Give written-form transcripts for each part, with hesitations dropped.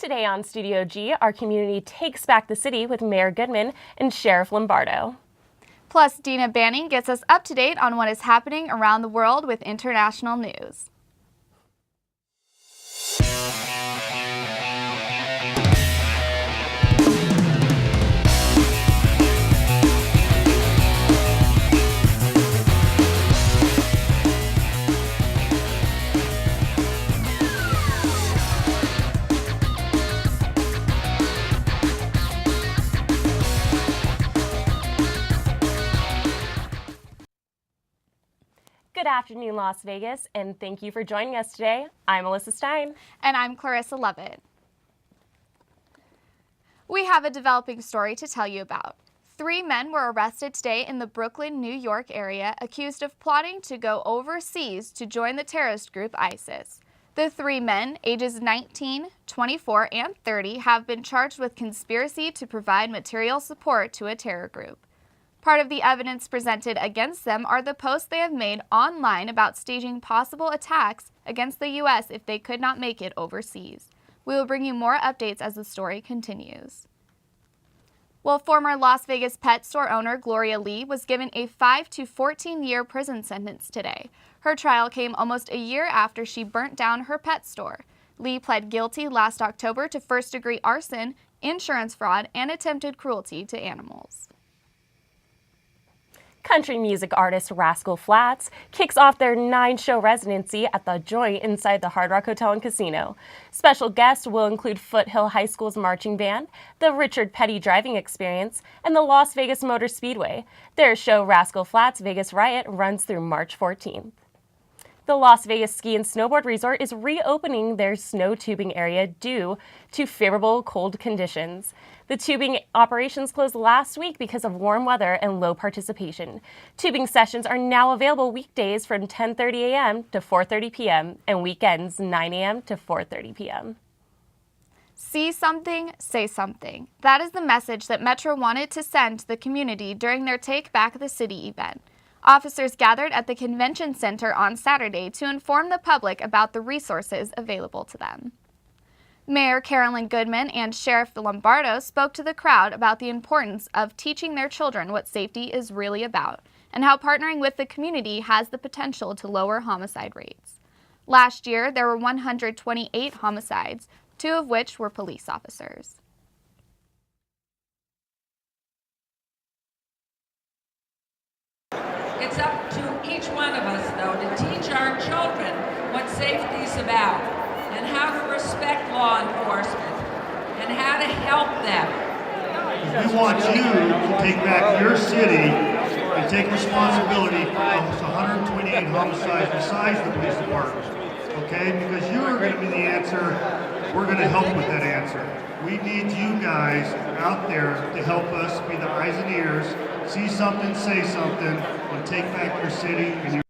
Today on Studio G, our community takes back the city with Mayor Goodman and Sheriff Lombardo. Plus, Dina Banning gets us up to date on what is happening around the world with international news. Good afternoon, Las Vegas, and thank you for joining us today. I'm Alyssa Stein. And I'm Clarissa Lovett. We have a developing story to tell you about. 3 men were arrested today in the Brooklyn, New York area, accused of plotting to go overseas to join the terrorist group ISIS. The 3 men, ages 19, 24, and 30, have been charged with conspiracy to provide material support to a terror group. Part of the evidence presented against them are the posts they have made online about staging possible attacks against the U.S. if they could not make it overseas. We will bring you more updates as the story continues. Well, former Las Vegas pet store owner Gloria Lee was given a 5 to 14-year prison sentence today. Her trial came almost a year after she burnt down her pet store. Lee pled guilty last October to first-degree arson, insurance fraud, and attempted cruelty to animals. Country music artist Rascal Flatts kicks off their 9-show residency at the Joint inside the Hard Rock Hotel and Casino. Special guests will include Foothill High School's marching band, the Richard Petty Driving Experience, and the Las Vegas Motor Speedway. Their show Rascal Flatts Vegas Riot runs through March 14th. The Las Vegas Ski and Snowboard Resort is reopening their snow tubing area due to favorable cold conditions. The tubing operations closed last week because of warm weather and low participation. Tubing sessions are now available weekdays from 10:30 a.m. to 4:30 p.m. and weekends 9 a.m. to 4:30 p.m. See something, say something. That is the message that Metro wanted to send to the community during their Take Back the City event. Officers gathered at the convention center on Saturday to inform the public about the resources available to them. Mayor Carolyn Goodman and Sheriff Lombardo spoke to the crowd about the importance of teaching their children what safety is really about and how partnering with the community has the potential to lower homicide rates. Last year, there were 128 homicides, 2 of which were police officers. It's up to each one of us, though, to teach our children what safety is about and how to respect law enforcement and how to help them. We want you to take back your city and take responsibility for almost 128 homicides besides the police department, okay? Because you are going to be the answer. We're going to help with that answer. We need you guys out there to help us be the eyes and ears, see something, say something, and take back your city and your...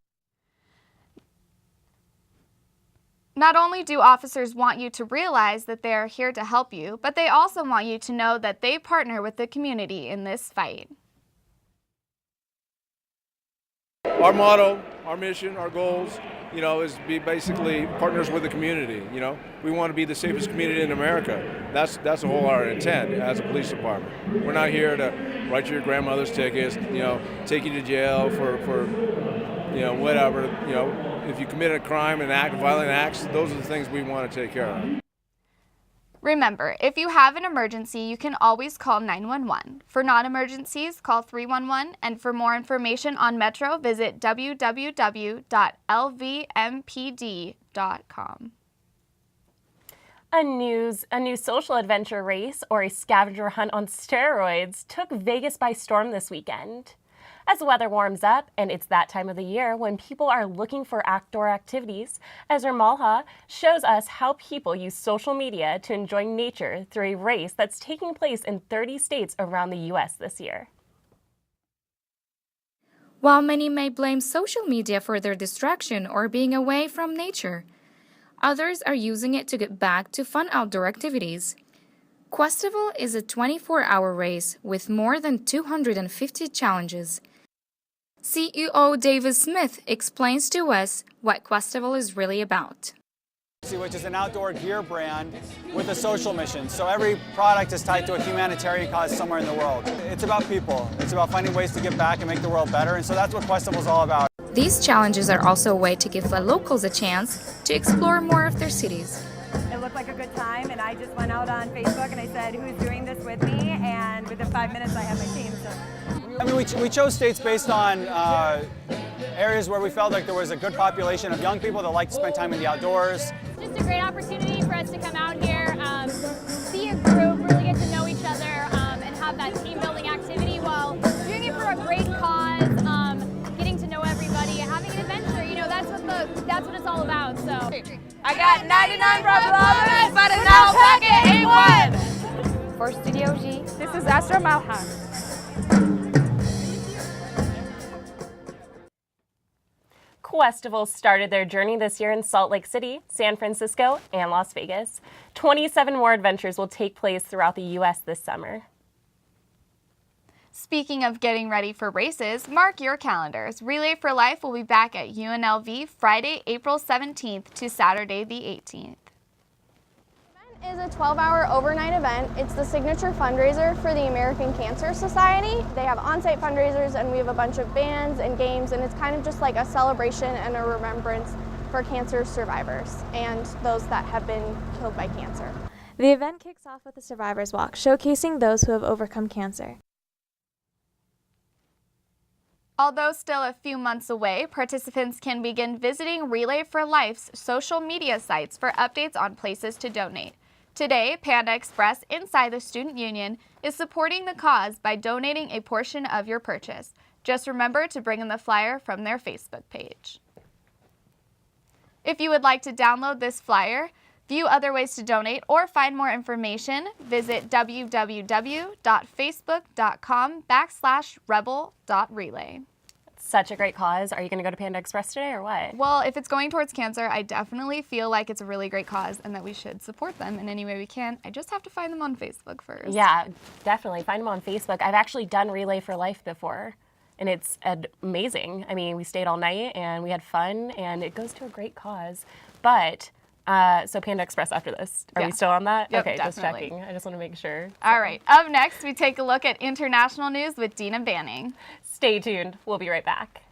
Not only do officers want you to realize that they are here to help you, but they also want you to know that they partner with the community in this fight. Our motto, our mission, our goals, is to be basically partners with the community. We want to be the safest community in America. That's the whole our intent as a police department. We're not here to write your grandmother's tickets, take you to jail for whatever. If you commit a crime and violent acts, those are the things we want to take care of. Remember, if you have an emergency, you can always call 911. For non-emergencies, call 311, and for more information on Metro, visit www.lvmpd.com. A new social adventure race, or a scavenger hunt on steroids, took Vegas by storm this weekend. As the weather warms up, and it's that time of the year when people are looking for outdoor activities, Ezra Malha shows us how people use social media to enjoy nature through a race that's taking place in 30 states around the U.S. this year. While many may blame social media for their distraction or being away from nature, others are using it to get back to fun outdoor activities. Questival is a 24-hour race with more than 250 challenges. CEO Davis Smith explains to us what Questival is really about. Which is an outdoor gear brand with a social mission. So every product is tied to a humanitarian cause somewhere in the world. It's about people. It's about finding ways to give back and make the world better. And so that's what Questival is all about. These challenges are also a way to give the locals a chance to explore more of their cities. It looked like a good time, and I just went out on Facebook and I said, who's doing this with me? And within 5 minutes, I had my team. So. I mean, we chose states based on areas where we felt like there was a good population of young people that like to spend time in the outdoors. Just a great opportunity for us to come out here, see a group, really get to know each other, and have that team building activity while doing it for a great cause, getting to know everybody, having an adventure. You know, that's what it's all about. So I got 99 problems, but an alpaca A1. For Studio G, This is Astra Malha. Questival started their journey this year in Salt Lake City, San Francisco, and Las Vegas. 27 more adventures will take place throughout the U.S. this summer. Speaking of getting ready for races, mark your calendars. Relay for Life will be back at UNLV Friday, April 17th to Saturday the 18th. is a 12-hour overnight event. It's the signature fundraiser for the American Cancer Society. They have on-site fundraisers, and we have a bunch of bands and games, and it's kind of just like a celebration and a remembrance for cancer survivors and those that have been killed by cancer. The event kicks off with a survivor's walk, showcasing those who have overcome cancer. Although still a few months away, participants can begin visiting Relay for Life's social media sites for updates on places to donate. Today, Panda Express inside the Student Union is supporting the cause by donating a portion of your purchase. Just remember to bring in the flyer from their Facebook page. If you would like to download this flyer, view other ways to donate, or find more information, visit www.facebook.com/rebel.relay. Such a great cause. Are you going to go to Panda Express today or what? Well, if it's going towards cancer, I definitely feel like it's a really great cause and that we should support them in any way we can. I just have to find them on Facebook first. Yeah, definitely. Find them on Facebook. I've actually done Relay for Life before, and it's amazing. I mean, we stayed all night and we had fun, and it goes to a great cause. But so Panda Express after this. Are we still on that? Yep, okay, definitely. Just checking. I just want to make sure. All right. Up next, we take a look at international news with Dina Banning. Stay tuned. We'll be right back.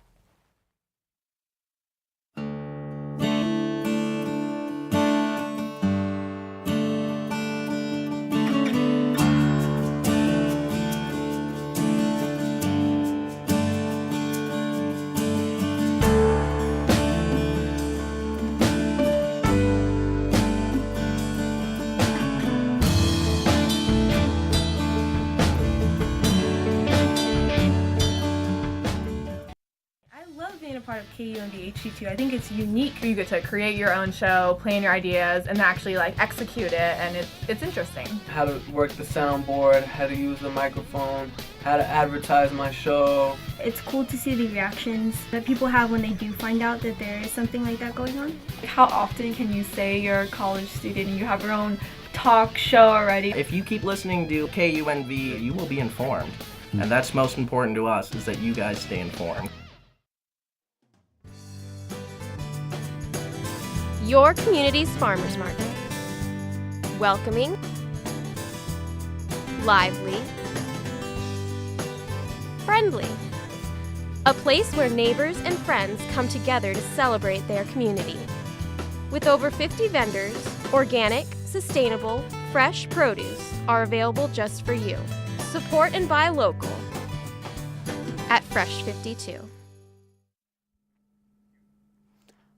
Part of KUND-HD2. I think it's unique. You get to create your own show, plan your ideas, and actually execute it, and it's interesting. How to work the soundboard, how to use the microphone, how to advertise my show. It's cool to see the reactions that people have when they do find out that there is something like that going on. How often can you say you're a college student and you have your own talk show already? If you keep listening to KUNV, you will be informed. And that's most important to us, is that you guys stay informed. Your community's farmers market. Welcoming, lively, friendly. A place where neighbors and friends come together to celebrate their community. With over 50 vendors, organic, sustainable, fresh produce are available just for you. Support and buy local at Fresh 52.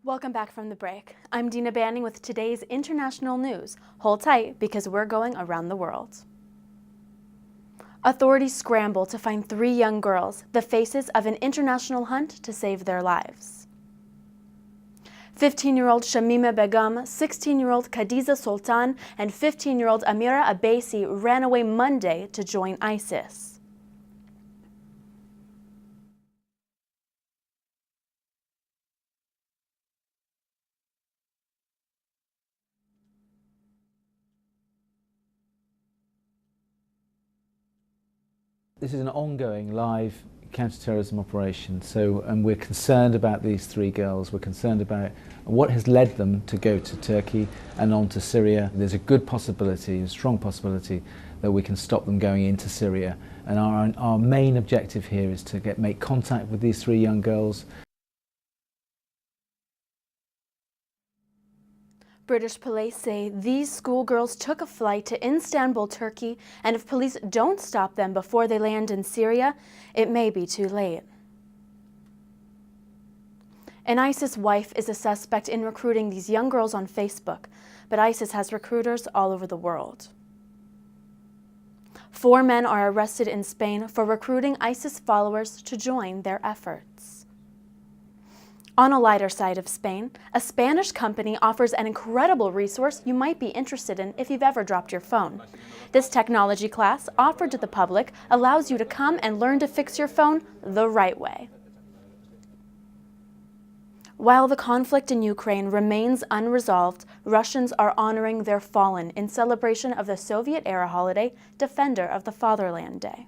Welcome back from the break. I'm Dina Banning with today's international news. Hold tight because we're going around the world. Authorities scramble to find 3 young girls, the faces of an international hunt to save their lives. 15-year-old Shamima Begum, 16-year-old Khadiza Sultan, and 15-year-old Amira Abaisi ran away Monday to join ISIS. This is an ongoing live counter-terrorism operation. So, and we're concerned about these three girls. We're concerned about what has led them to go to Turkey and on to Syria. There's a good possibility, a strong possibility, that we can stop them going into Syria. And our main objective here is to make contact with these three young girls. British police say these schoolgirls took a flight to Istanbul, Turkey, and if police don't stop them before they land in Syria, it may be too late. An ISIS wife is a suspect in recruiting these young girls on Facebook, but ISIS has recruiters all over the world. 4 men are arrested in Spain for recruiting ISIS followers to join their efforts. On a lighter side of Spain, a Spanish company offers an incredible resource you might be interested in if you've ever dropped your phone. This technology class, offered to the public, allows you to come and learn to fix your phone the right way. While the conflict in Ukraine remains unresolved, Russians are honoring their fallen in celebration of the Soviet-era holiday, Defender of the Fatherland Day.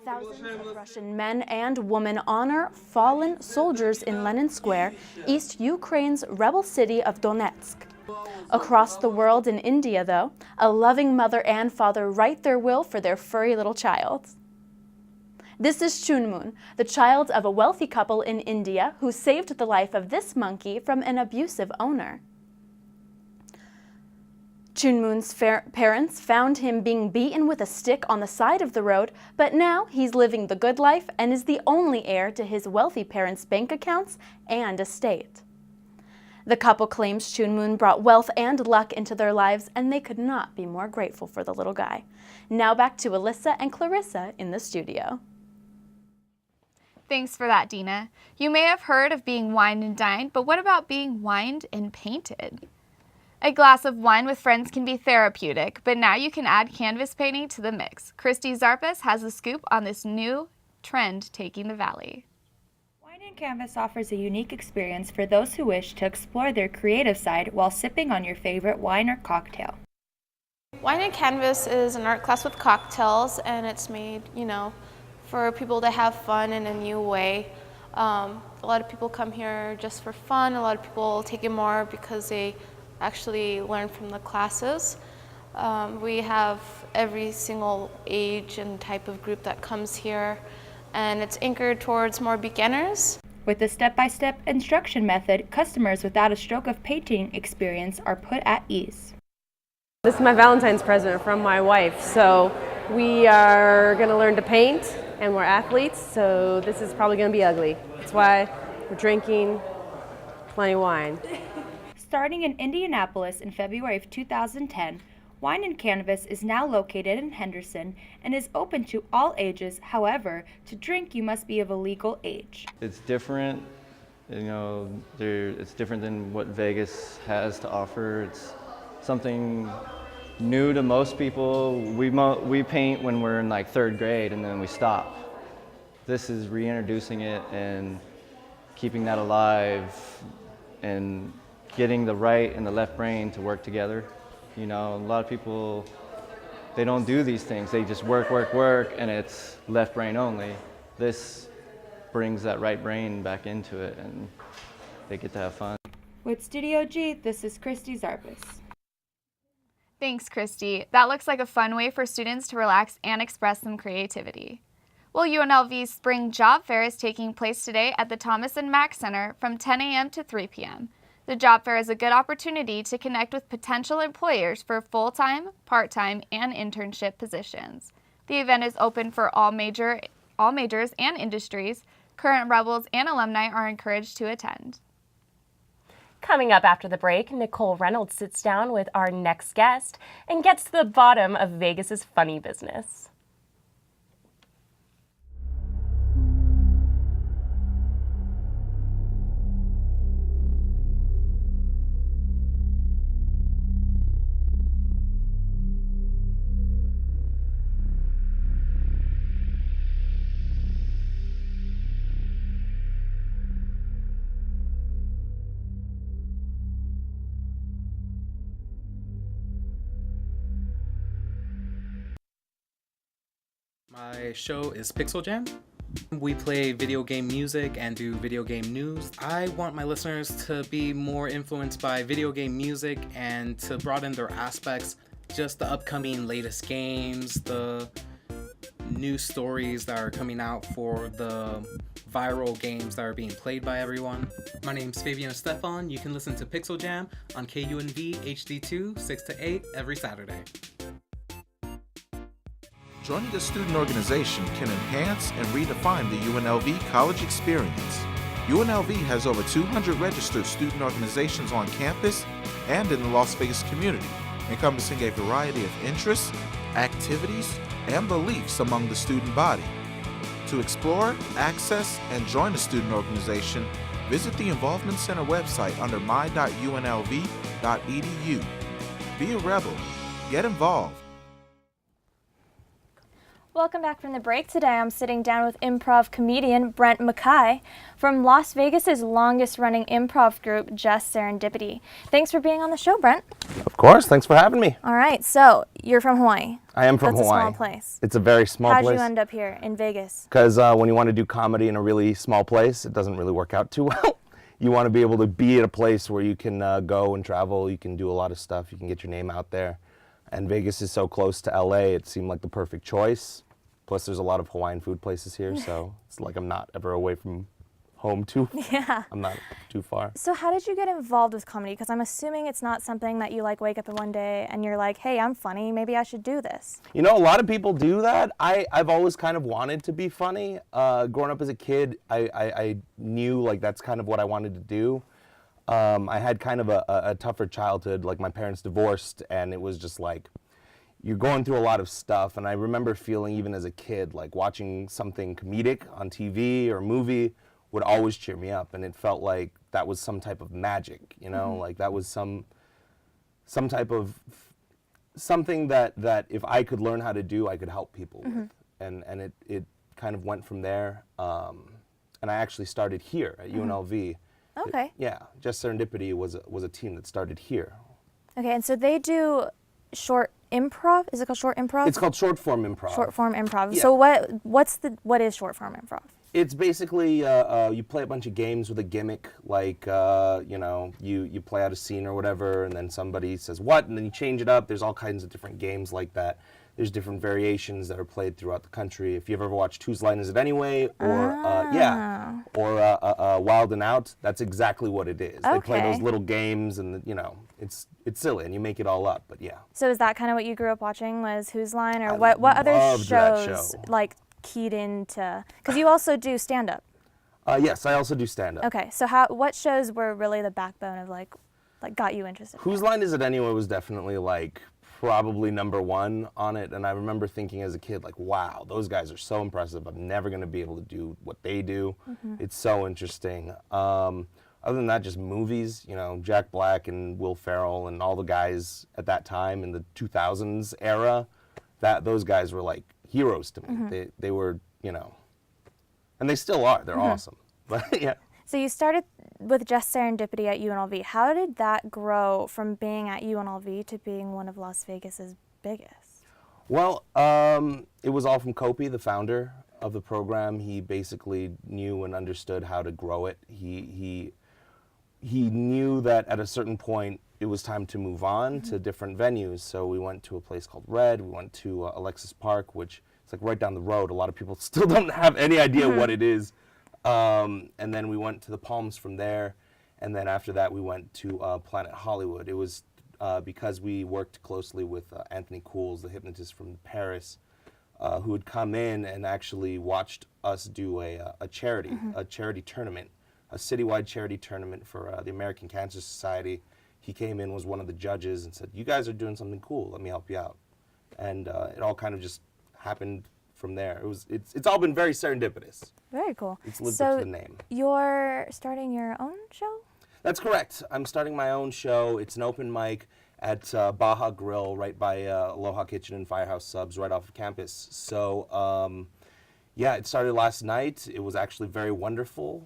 Thousands of Russian men and women honor fallen soldiers in Lenin Square, East Ukraine's rebel city of Donetsk. Across the world in India, though, a loving mother and father write their will for their furry little child. This is Chunmoon, the child of a wealthy couple in India who saved the life of this monkey from an abusive owner. Chunmoon's parents found him being beaten with a stick on the side of the road, but now he's living the good life and is the only heir to his wealthy parents' bank accounts and estate. The couple claims Chunmoon brought wealth and luck into their lives, and they could not be more grateful for the little guy. Now back to Alyssa and Clarissa in the studio. Thanks for that, Dina. You may have heard of being wined and dined, but what about being wined and painted? A glass of wine with friends can be therapeutic, but now you can add canvas painting to the mix. Christy Zarpus has a scoop on this new trend taking the valley. Wine and Canvas offers a unique experience for those who wish to explore their creative side while sipping on your favorite wine or cocktail. Wine and Canvas is an art class with cocktails, and it's made, for people to have fun in a new way. A lot of people come here just for fun. A lot of people take it more because they actually learn from the classes. We have every single age and type of group that comes here, and it's anchored towards more beginners. With a step-by-step instruction method, customers without a stroke of painting experience are put at ease. This is my Valentine's present from my wife, so we are going to learn to paint, and we're athletes, so this is probably going to be ugly. That's why we're drinking plenty of wine. Starting in Indianapolis in February of 2010, Wine and Canvas is now located in Henderson and is open to all ages. However, to drink you must be of a legal age. It's different, it's different than what Vegas has to offer. It's something new to most people. We paint when we're in like 3rd grade and then we stop. This is reintroducing it and keeping that alive and getting the right and the left brain to work together. A lot of people, they don't do these things. They just work, and it's left brain only. This brings that right brain back into it, and they get to have fun. With Studio G, this is Christy Zarpus. Thanks, Christy. That looks like a fun way for students to relax and express some creativity. Well, UNLV's Spring Job Fair is taking place today at the Thomas and Mack Center from 10 a.m. to 3 p.m. The job fair is a good opportunity to connect with potential employers for full-time, part-time, and internship positions. The event is open for all majors and industries. Current Rebels and alumni are encouraged to attend. Coming up after the break, Nicole Reynolds sits down with our next guest and gets to the bottom of Vegas's funny business. My show is Pixel Jam. We play video game music and do video game news. I want my listeners to be more influenced by video game music and to broaden their aspects, just the upcoming latest games, the new stories that are coming out for the viral games that are being played by everyone. My name's Fabian Stefan. You can listen to Pixel Jam on KUNV HD2 6 to 8 every Saturday. Joining a student organization can enhance and redefine the UNLV college experience. UNLV has over 200 registered student organizations on campus and in the Las Vegas community, encompassing a variety of interests, activities, and beliefs among the student body. To explore, access, and join a student organization, visit the Involvement Center website under my.unlv.edu. Be a rebel. Get involved. Welcome back from the break. Today I'm sitting down with improv comedian Brent Mackay from Las Vegas's longest running improv group, Just Serendipity. Thanks for being on the show, Brent. Of course, thanks for having me. All right, so you're from Hawaii. I am from That's Hawaii. A small place. It's a very small place. How'd you end up here in Vegas? Because when you want to do comedy in a really small place, it doesn't really work out too well. You want to be able to be at a place where you can go and travel, you can do a lot of stuff, you can get your name out there. And Vegas is so close to LA, it seemed like the perfect choice. Plus there's a lot of Hawaiian food places here, so it's like I'm not ever away from home too. Yeah. I'm not too far. So how did you get involved with comedy? Because I'm assuming it's not something that you like wake up in one day and you're like, hey, I'm funny, maybe I should do this. You know, a lot of people do that. I've always kind of wanted to be funny. Growing up as a kid, I knew like that's kind of what I wanted to do. I had kind of a tougher childhood, like my parents divorced, and it was just like, you're going through a lot of stuff, and I remember feeling even as a kid, like watching something comedic on TV or movie would always cheer me up, and it felt like that was some type of magic, you know, like that was some type of something that if I could learn how to do, I could help people with, and it kind of went from there, and I actually started here at UNLV. Okay. Yeah, Just Serendipity was a team that started here. Okay, and so they do short improv? Is it called short improv? It's called short form improv. Short form improv. Yeah. So what is short form improv? It's basically you play a bunch of games with a gimmick, like you know, you play out a scene or whatever, and then somebody says what, and then you change it up. There's all kinds of different games like that. There's different variations that are played throughout the country. If you've ever watched Whose Line Is It Anyway, or Wild and Out, that's exactly what it is. They play those little games, and you know, it's silly, and you make it all up. But yeah. So is that kind of what you grew up watching? Was Whose Line, or what other shows like keyed into? Because you also do stand up. Yes, I also do stand up. Okay, so what shows were really the backbone of like got you interested? Whose Line Is It Anyway was definitely like probably #1 on it, and I remember thinking as a kid, like, wow, those guys are so impressive. I'm never going to be able to do what they do. It's so interesting. Other than that, just movies, you know, Jack Black and Will Ferrell and all the guys at that time in the 2000s era, those guys were like heroes to me. They were, you know, and they still are. They're awesome. But yeah. So you started with Just Serendipity at UNLV. How did that grow from being at UNLV to being one of Las Vegas's biggest? Well, it was all from Kopi, the founder of the program. He basically knew and understood how to grow it. He knew that at a certain point it was time to move on to different venues. So we went to a place called Red. We went to Alexis Park, which is like right down the road. A lot of people still don't have any idea what it is. And then we went to the Palms from there, and then after that we went to Planet Hollywood. It was because we worked closely with Anthony Cools, the hypnotist from Paris, who had come in and actually watched us do a charity tournament, a citywide charity tournament for the American Cancer Society. He came in, was one of the judges, and said, "You guys are doing something cool. Let me help you out." And it all kind of just happened from there. It's all been very serendipitous. Very cool. It's lived up to the name. You're starting your own show? That's correct. I'm starting my own show. It's an open mic at Baja Grill, right by Aloha Kitchen and Firehouse Subs, right off of campus. So, yeah, it started last night. It was actually very wonderful.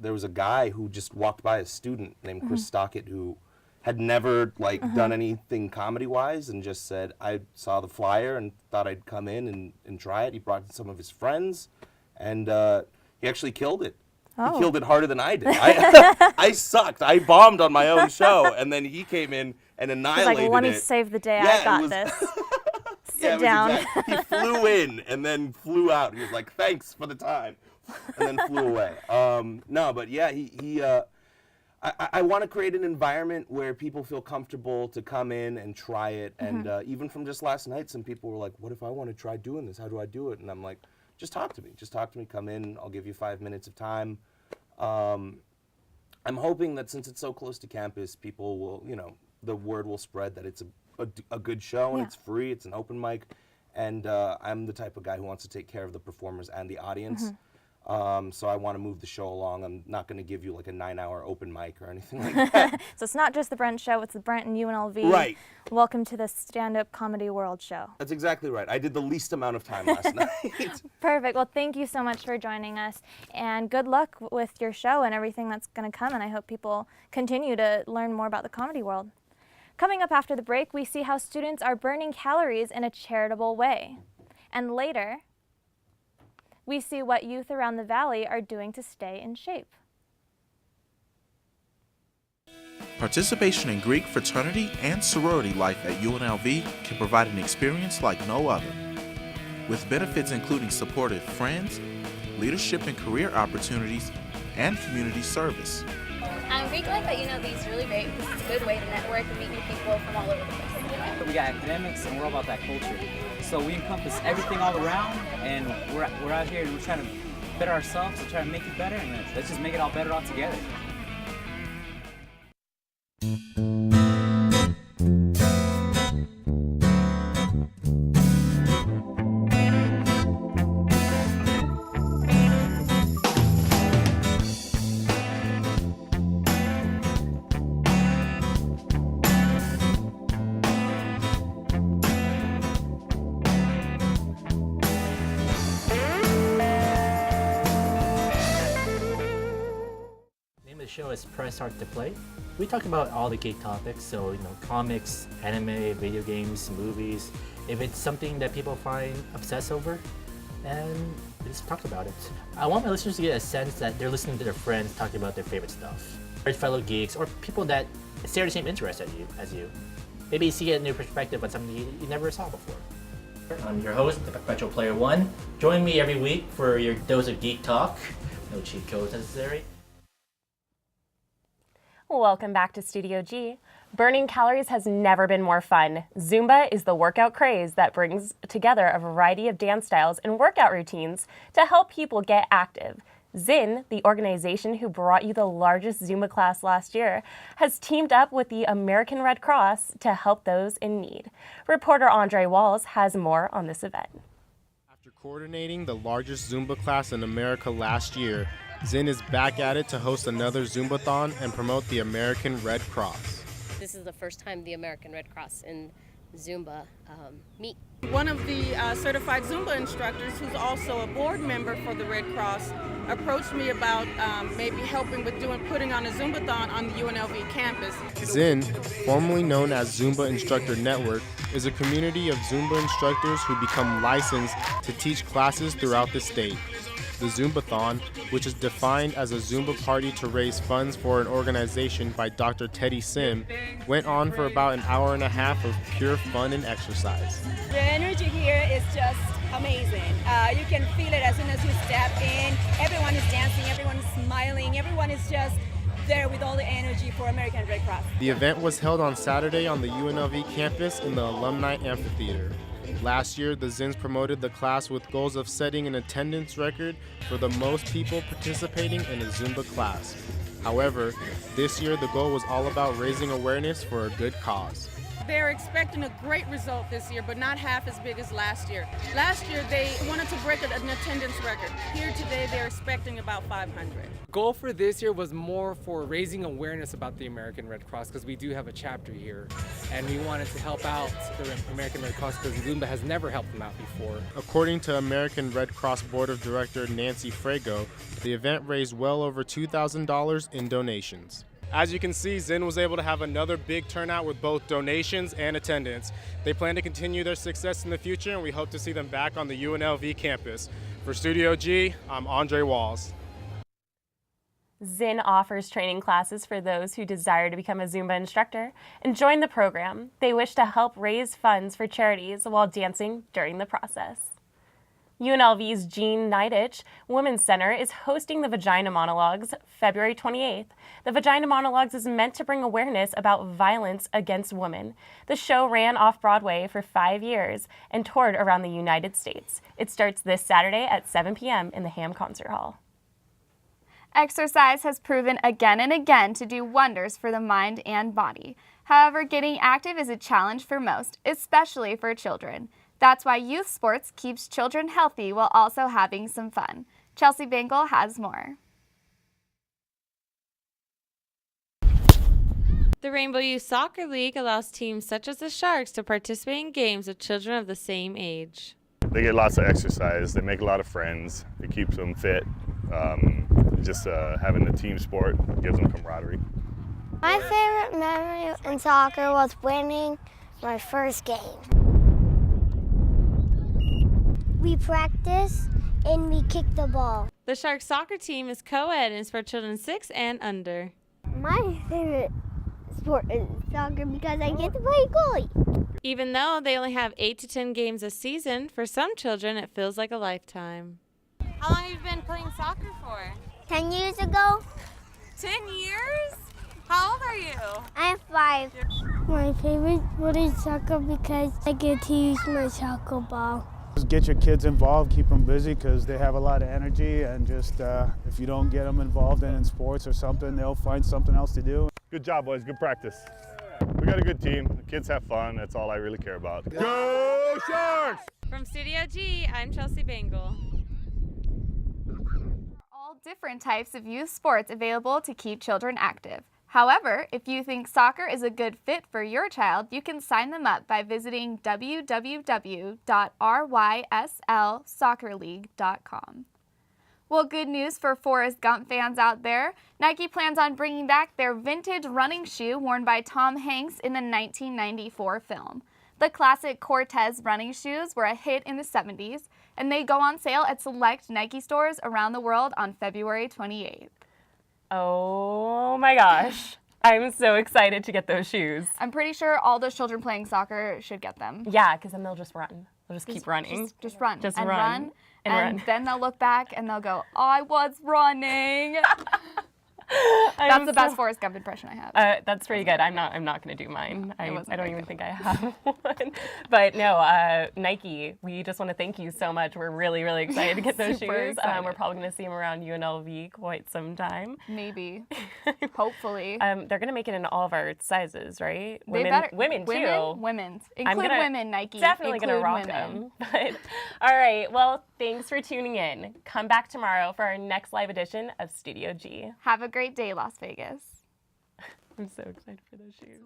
There was a guy who just walked by, a student named Chris Stockett, who had never like done anything comedy-wise, and just said, I saw the flyer and thought I'd come in and try it. He brought some of his friends, and he actually killed it. He killed it harder than I did. I sucked. I bombed on my own show, and then he came in and annihilated it. He's like, let me save the day. I got this. Sit down. He flew in and then flew out. He was like, thanks for the time, and then flew away. No, but yeah, I want to create an environment where people feel comfortable to come in and try it. And even from just last night, some people were like, what if I want to try doing this? How do I do it? And I'm like, just talk to me. Just talk to me. Come in. I'll give you 5 minutes of time. I'm hoping that since it's so close to campus, people will, the word will spread that it's a good show, and it's free. It's an open mic. And I'm the type of guy who wants to take care of the performers and the audience. So I want to move the show along. I'm not going to give you like a 9-hour open mic or anything like that. So it's not just the Brent Show, it's the Brent and UNLV. Right. Welcome to the Stand-Up Comedy World Show. That's exactly right. I did the least amount of time last night. Perfect. Well, thank you so much for joining us, and good luck with your show and everything that's going to come, and I hope people continue to learn more about the comedy world. Coming up after the break, we see how students are burning calories in a charitable way. And later, we see what youth around the valley are doing to stay in shape. Participation in Greek fraternity and sorority life at UNLV can provide an experience like no other, with benefits including supportive friends, leadership and career opportunities, and community service. Greek life at UNLV is really great because it's a good way to network and meet new people from all over the place. We got academics and we're all about that culture. So we encompass everything all around, and we're out here and we're trying to better ourselves to try to make it better, and let's just make it all better all together. The show is Press Start to Play. We talk about all the geek topics, so comics, anime, video games, movies. If it's something that people find obsessed over, and we just talk about it. I want my listeners to get a sense that they're listening to their friends talking about their favorite stuff. Or fellow geeks, or people that share the same interests as you. Maybe you see a new perspective on something you never saw before. I'm your host, the Perpetual Player 1. Join me every week for your dose of geek talk. No cheat codes necessary. Welcome back to Studio G. Burning calories has never been more fun. Zumba is the workout craze that brings together a variety of dance styles and workout routines to help people get active. Zin, the organization who brought you the largest Zumba class last year, has teamed up with the American Red Cross to help those in need. Reporter Andre Walls has more on this event. After coordinating the largest Zumba class in America last year, Zin is back at it to host another Zumbathon and promote the American Red Cross. This is the first time the American Red Cross and Zumba meet. One of the certified Zumba instructors, who's also a board member for the Red Cross, approached me about maybe helping with putting on a Zumbathon on the UNLV campus. Zin, formerly known as Zumba Instructor Network, is a community of Zumba instructors who become licensed to teach classes throughout the state. The Zumbathon, which is defined as a Zumba party to raise funds for an organization by Dr. Teddy Sim, went on for about an hour and a half of pure fun and exercise. The energy here is just amazing. You can feel it as soon as you step in. Everyone is dancing, everyone is smiling, everyone is just there with all the energy for American Red Cross. The event was held on Saturday on the UNLV campus in the Alumni Amphitheater. Last year, the Zins promoted the class with goals of setting an attendance record for the most people participating in a Zumba class. However, this year the goal was all about raising awareness for a good cause. They're expecting a great result this year, but not half as big as last year. Last year, they wanted to break an attendance record. Here today, they're expecting about 500. The goal for this year was more for raising awareness about the American Red Cross, because we do have a chapter here, and we wanted to help out the American Red Cross because Zumba has never helped them out before. According to American Red Cross Board of Director Nancy Frago, the event raised well over $2,000 in donations. As you can see, Zen was able to have another big turnout with both donations and attendance. They plan to continue their success in the future, and we hope to see them back on the UNLV campus. For Studio G, I'm Andre Walls. Zen offers training classes for those who desire to become a Zumba instructor and join the program. They wish to help raise funds for charities while dancing during the process. UNLV's Jean Neidich Women's Center is hosting the Vagina Monologues February 28th. The Vagina Monologues is meant to bring awareness about violence against women. The show ran off-Broadway for 5 years and toured around the United States. It starts this Saturday at 7 p.m. in the Ham Concert Hall. Exercise has proven again and again to do wonders for the mind and body. However, getting active is a challenge for most, especially for children. That's why youth sports keeps children healthy while also having some fun. Chelsea Bangle has more. The Rainbow Youth Soccer League allows teams such as the Sharks to participate in games with children of the same age. They get lots of exercise, they make a lot of friends, it keeps them fit. Just having the team sport gives them camaraderie. My favorite memory in soccer was winning my first game. We practice and we kick the ball. The Sharks soccer team is co-ed and is for children 6 and under. My favorite sport is soccer because I get to play goalie. Even though they only have 8 to 10 games a season, for some children it feels like a lifetime. How long have you been playing soccer for? 10 years ago. 10 years? How old are you? I'm 5. My favorite sport is soccer because I get to use my soccer ball. Just get your kids involved, keep them busy because they have a lot of energy, and just if you don't get them involved in sports or something, they'll find something else to do. Good job, boys, good practice. We got a good team, the kids have fun, that's all I really care about. Go Sharks! From Studio G, I'm Chelsea Bangle. All different types of youth sports available to keep children active. However, if you think soccer is a good fit for your child, you can sign them up by visiting www.ryslsoccerleague.com. Well, good news for Forrest Gump fans out there. Nike plans on bringing back their vintage running shoe worn by Tom Hanks in the 1994 film. The classic Cortez running shoes were a hit in the 70s, and they go on sale at select Nike stores around the world on February 28th. Oh my gosh. I'm so excited to get those shoes. I'm pretty sure all those children playing soccer should get them. Yeah, because then they'll just run. They'll just keep running. Just run. Just and run. And then they'll look back and they'll go, I was running. That's the best Forrest Gump impression I have. That's pretty good. I'm not going to do mine. I don't even think I have one. But no, Nike, we just want to thank you so much. We're really, really excited to get those shoes. We're probably going to see them around UNLV quite some time. Maybe. Hopefully. They're going to make it in all of our sizes, right? Women too. Women's. Include women, Nike. Definitely going to rock them. But, all right. Well, thanks for tuning in. Come back tomorrow for our next live edition of Studio G. Have a great day, Las Vegas. I'm so excited for those shoes.